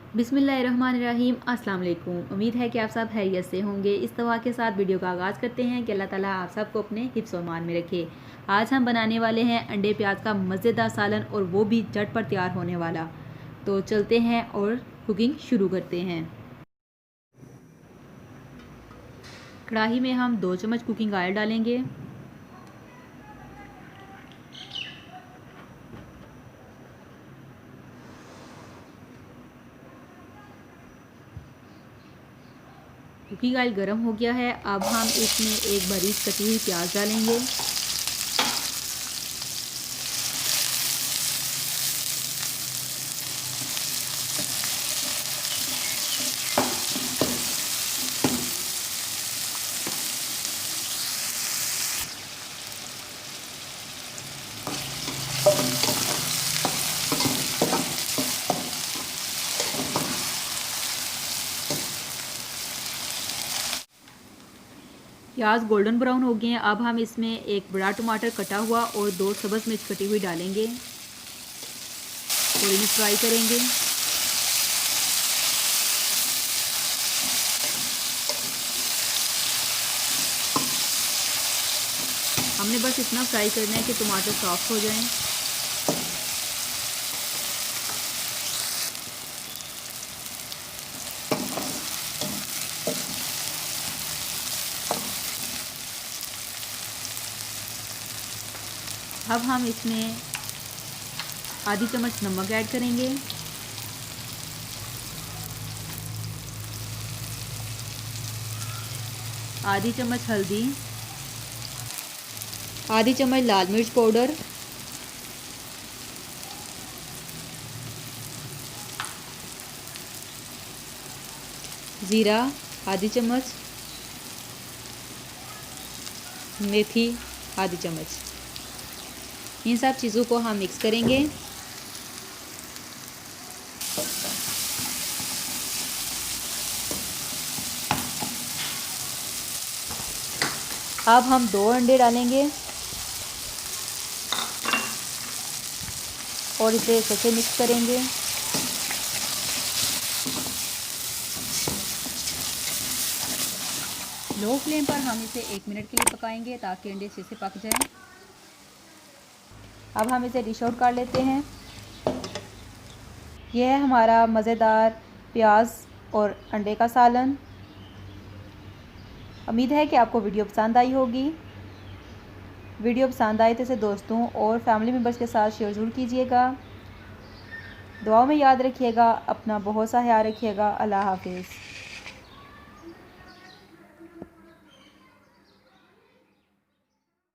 बिस्मिल्लाहिर्रहमानिर्रहीम। अस्सलाम वालेकुम। उम्मीद है कि आप सब खैरियत से होंगे। इस दुआ के साथ वीडियो का आगाज़ करते हैं कि अल्लाह ताला आप सबको अपने हिफ्ज़ व ईमान में रखे। आज हम बनाने वाले हैं अंडे प्याज का मज़ेदार सालन, और वो भी झटपट तैयार होने वाला। तो चलते हैं और कुकिंग शुरू करते हैं। कढ़ाई में हम 2 चम्मच कुकिंग ऑयल डालेंगे। कुकिंग ऑयल गर्म हो गया है। अब हम इसमें एक बारीक कटी हुई प्याज डालेंगे। प्याज गोल्डन ब्राउन हो गए हैं। अब हम इसमें एक बड़ा टमाटर कटा हुआ और 2 सब्ज़ मिर्च कटी हुई डालेंगे और इन्हें फ्राई करेंगे। हमने बस इतना फ्राई करना है कि टमाटर सॉफ्ट हो जाएं। अब हम इसमें आधी चम्मच नमक ऐड करेंगे। आधी चम्मच हल्दी, आधी चम्मच लाल मिर्च पाउडर, ज़ीरा आधी चम्मच, मेथी आधी चम्मच। इन सब चीज़ों को हम मिक्स करेंगे। अब हम 2 अंडे डालेंगे और इसे अच्छे से मिक्स करेंगे। लो फ्लेम पर हम इसे 1 मिनट के लिए पकाएंगे ताकि अंडे अच्छे से पक जाएं। अब हम इसे डिश आउट कर लेते हैं। यह है हमारा मज़ेदार प्याज और अंडे का सालन। उम्मीद है कि आपको वीडियो पसंद आई होगी। वीडियो पसंद आए तो इसे दोस्तों और फैमिली मेम्बर्स के साथ शेयर ज़रूर कीजिएगा। दुआओं में याद रखिएगा। अपना बहुत सा ख्याल रखिएगा। अल्लाह हाफिज़।